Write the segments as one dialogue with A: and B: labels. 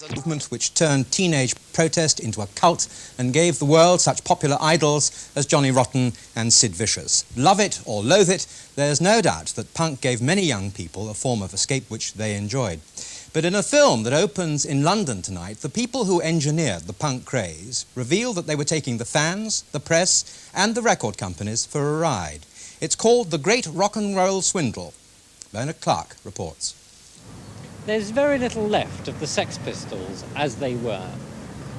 A: A movement which turned teenage protest into a cult and gave the world such popular idols as Johnny Rotten and Sid Vicious. Love it or loathe it, there's no doubt that punk gave many young people a form of escape which they enjoyed. But in a film that opens in London tonight, the people who engineered the punk craze reveal that they were taking the fans, the press and the record companies for a ride. It's called The Great Rock and Roll Swindle. Bernard Clark reports.
B: There's very little left of the Sex Pistols as they were.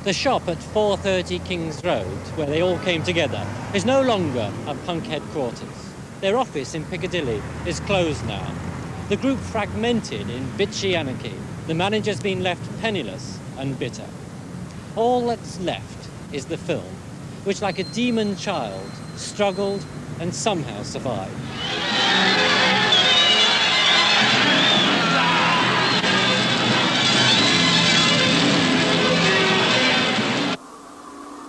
B: The shop at 430 King's Road, where they all came together, is no longer a punk headquarters. Their office in Piccadilly is closed now. The group fragmented in bitchy anarchy. The manager's been left penniless and bitter. All that's left is the film, which like a demon child struggled and somehow survived.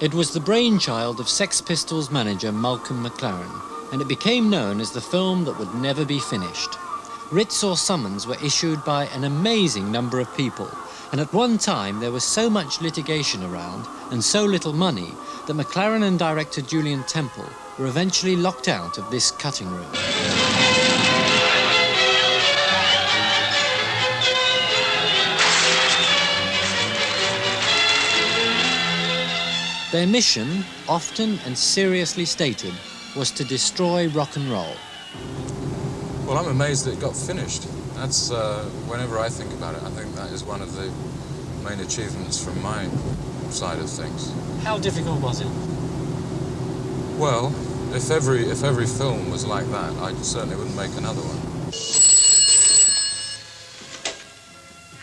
B: It was the brainchild of Sex Pistols manager Malcolm McLaren, and it became known as the film that would never be finished. Writs or summons were issued by an amazing number of people, and at one time there was so much litigation around and so little money that McLaren and director Julian Temple were eventually locked out of this cutting room. Their mission, often and seriously stated, was to destroy rock and roll.
C: Well, I'm amazed that it got finished. That's, whenever I think about it, I think that is one of the main achievements from my side of things.
B: How difficult was it?
C: Well, if every film was like that, I certainly wouldn't make another one.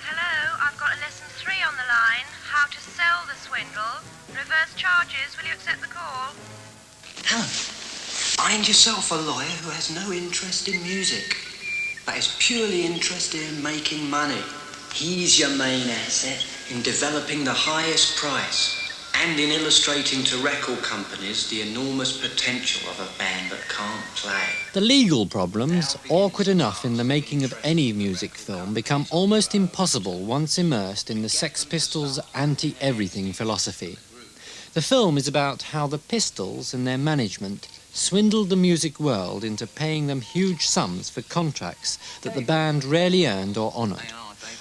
D: Hello, I've got a lesson 3 on the line. How to sell the swindle. Reverse charges, will you accept the call?
E: Helen, find yourself a lawyer who has no interest in music, but is purely interested in making money. He's your main asset in developing the highest price and in illustrating to record companies the enormous potential of a band that can't play.
B: The legal problems, awkward enough in the making of any music film, become almost impossible once immersed in the Sex Pistols' anti-everything philosophy. The film is about how the Pistols and their management swindled the music world into paying them huge sums for contracts that the band rarely earned or honoured.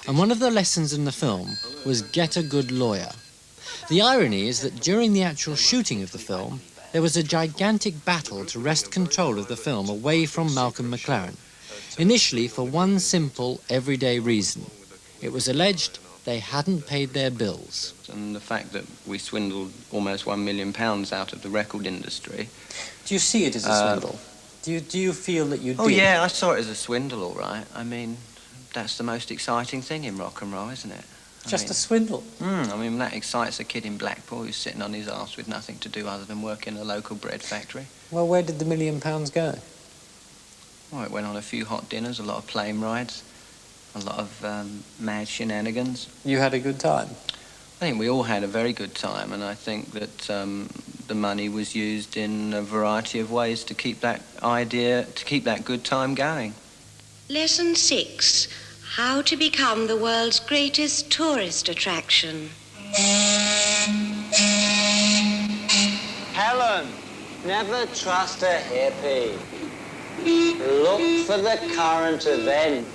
B: And one of the lessons in the film was get a good lawyer. The irony is that during the actual shooting of the film, there was a gigantic battle to wrest control of the film away from Malcolm McLaren. Initially for one simple, everyday reason. It was alleged they hadn't paid their bills.
F: And the fact that we swindled almost £1 million out of the record industry.
B: Do you see it as a swindle? Do you feel that you did?
F: Oh yeah, I saw it as a swindle, all right. I mean, that's the most exciting thing in rock and roll, isn't it?
B: Just a swindle?
F: I mean, that excites a kid in Blackpool who's sitting on his arse with nothing to do other than work in a local bread factory.
B: Well, where did the £1 million go?
F: Well, it went on a few hot dinners, a lot of plane rides, a lot of mad shenanigans.
B: You had a good time?
F: I think we all had a very good time, and I think that the money was used in a variety of ways to keep that good time going.
D: Lesson 6. How to become the world's greatest tourist attraction.
G: Helen, never trust a hippie. Look for the current event.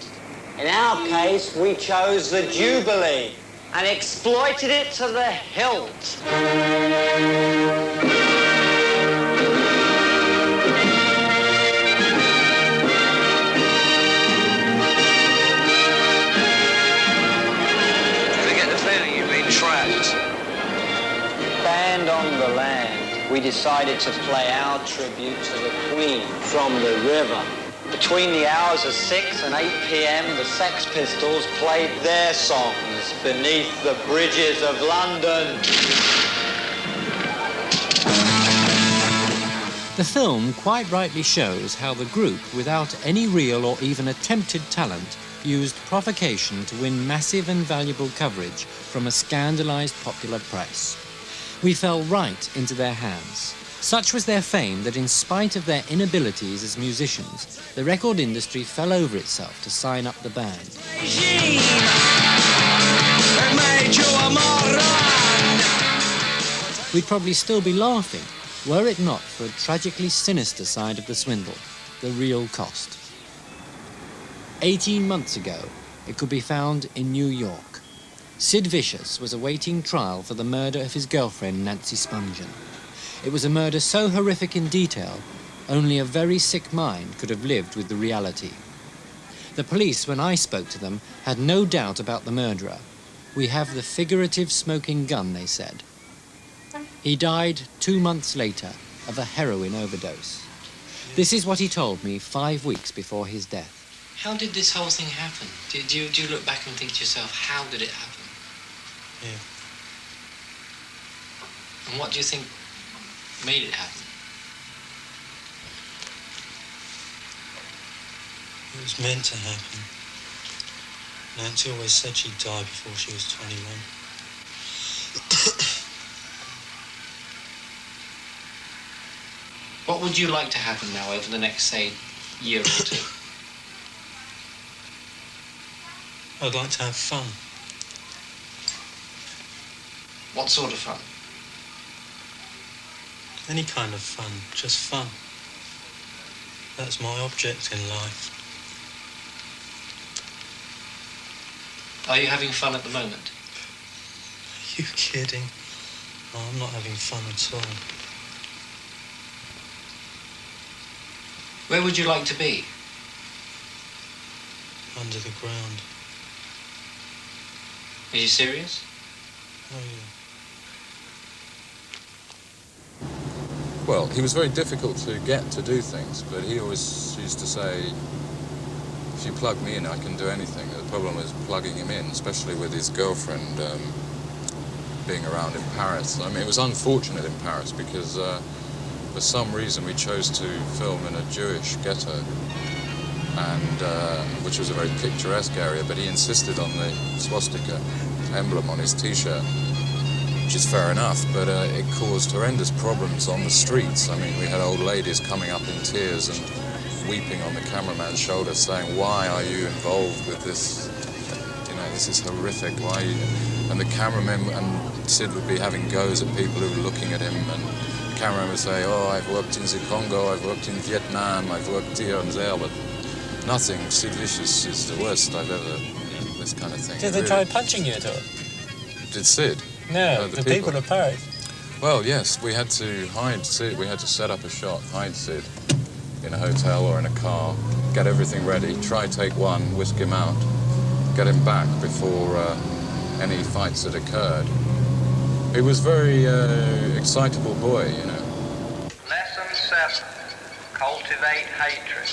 G: In our case, we chose the Jubilee and exploited it to the hilt. Band on the land, we decided to play our tribute to the Queen from the river. Between the hours of 6 and 8 p.m, the Sex Pistols played their songs beneath the bridges of London.
B: The film quite rightly shows how the group, without any real or even attempted talent, used provocation to win massive and valuable coverage from a scandalised popular press. We fell right into their hands. Such was their fame that in spite of their inabilities as musicians, the record industry fell over itself to sign up the band. we'd probably still be laughing, were it not for a tragically sinister side of the swindle, the real cost. 18 months ago, it could be found in New York. Sid Vicious was awaiting trial for the murder of his girlfriend, Nancy Spungen. It was a murder so horrific in detail, only a very sick mind could have lived with the reality. The police, when I spoke to them, had no doubt about the murderer. We have the figurative smoking gun, they said. He died 2 months later of a heroin overdose. This is what he told me 5 weeks before his death. How did this whole thing happen? Do you look back and think to yourself, how did it happen?
H: Yeah.
B: And what do you think made it happen?
H: It was meant to happen. Nancy always said she'd die before she was 21.
B: What would you like to happen now over the next, say, year or two?
H: I'd like to have fun.
B: What sort of fun?
H: Any kind of fun, just fun. That's my object in life.
B: Are you having fun at the moment?
H: Are you kidding? No, I'm not having fun at all.
B: Where would you like to be?
H: Under the ground.
B: Are you serious?
H: Oh, yeah.
C: Well, he was very difficult to get to do things, but he always used to say, if you plug me in, I can do anything. The problem was plugging him in, especially with his girlfriend being around in Paris. I mean, it was unfortunate in Paris because for some reason we chose to film in a Jewish ghetto, and which was a very picturesque area, but he insisted on the swastika emblem on his T-shirt, which is fair enough, but it caused horrendous problems on the streets. I mean, we had old ladies coming up in tears and weeping on the cameraman's shoulder saying, why are you involved with this? You know, this is horrific. Why? And the cameraman and Sid would be having goes at people who were looking at him, and the cameraman would say, oh, I've worked in the Congo, I've worked in Vietnam, I've worked here and there, but nothing. Sid Vicious is the worst I've ever, this kind of thing.
H: Did they try punching you at all?
C: Did Sid?
H: No, the people of Paris.
C: Well, yes, we had to hide Sid. We had to set up a shot, hide Sid in a hotel or in a car, get everything ready, try take one, whisk him out, get him back before any fights had occurred. He was a very excitable boy, you know.
G: Lesson 7. Cultivate hatred.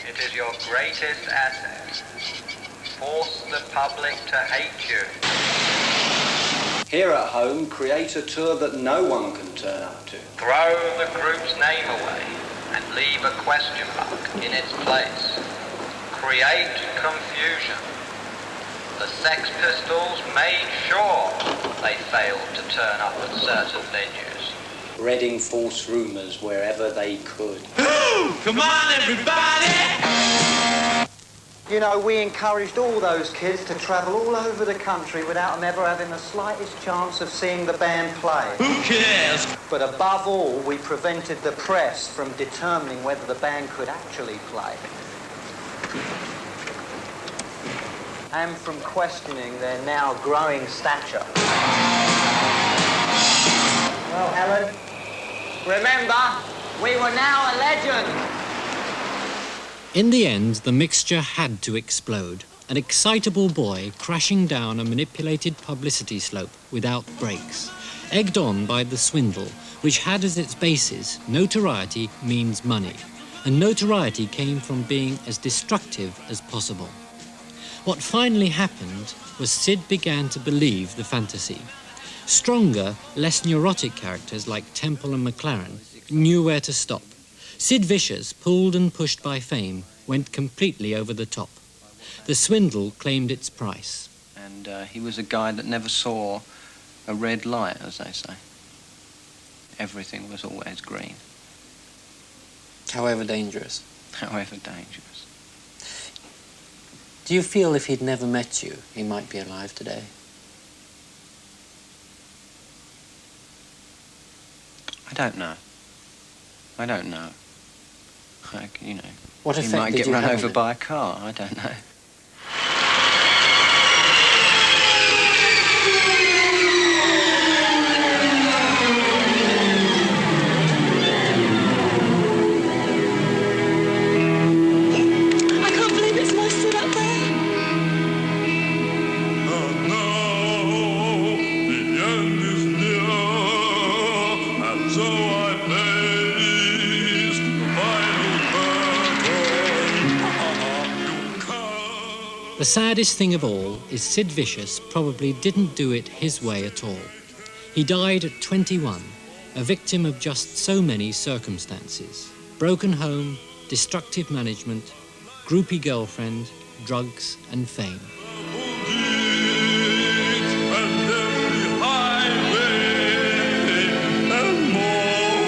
G: It is your greatest asset. Force the public to hate you.
E: Here at home, create a tour that no one can turn up to.
G: Throw the group's name away and leave a question mark in its place. Create confusion. The Sex Pistols made sure they failed to turn up at certain venues.
E: Spreading false rumours wherever they could.
G: Come on, everybody!
I: You know, we encouraged all those kids to travel all over the country without them ever having the slightest chance of seeing the band play.
G: Who cares?
I: But above all, we prevented the press from determining whether the band could actually play. And from questioning their now growing stature. Well, Helen, remember, we were now a legend.
B: In the end, the mixture had to explode. An excitable boy crashing down a manipulated publicity slope without brakes, egged on by the swindle, which had as its basis notoriety means money, and notoriety came from being as destructive as possible. What finally happened was Sid began to believe the fantasy. Stronger, less neurotic characters like Temple and McLaren knew where to stop. Sid Vicious, pulled and pushed by fame, went completely over the top. The swindle claimed its price.
F: And he was a guy that never saw a red light, as they say. Everything was always green.
B: However dangerous.
F: However dangerous.
B: Do you feel if he'd never met you, he might be alive today?
F: I don't know. I don't know. You know,
B: What
F: he
B: effect
F: might
B: did
F: get
B: you
F: run
B: have
F: over
B: on
F: by a car. I don't know.
J: I can't believe it's mustard up there.
K: And now the end is near, and so I face the final curtain.
B: The saddest thing of all is Sid Vicious probably didn't do it his way at all. He died at 21, a victim of just so many circumstances. Broken home, destructive management, groupie girlfriend, drugs and fame.
K: And every highway and more,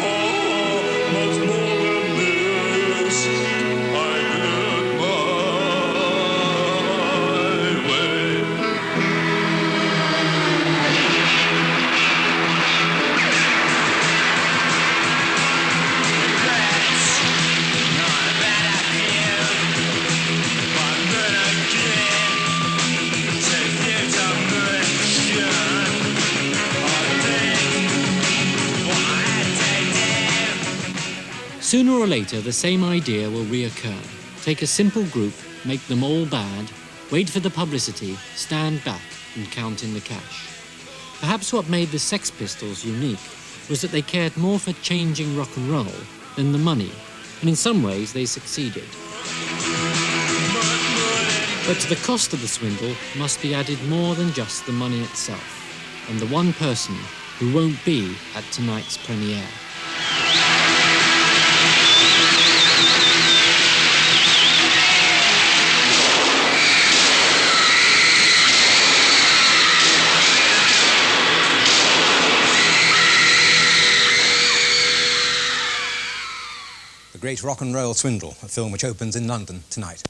K: much more than this, I did my way.
B: Sooner or later, the same idea will reoccur. Take a simple group, make them all bad, wait for the publicity, stand back and count in the cash. Perhaps what made the Sex Pistols unique was that they cared more for changing rock and roll than the money, and in some ways they succeeded. But to the cost of the swindle must be added more than just the money itself, and the one person who won't be at tonight's premiere.
A: The Great Rock and Roll Swindle, a film which opens in London tonight.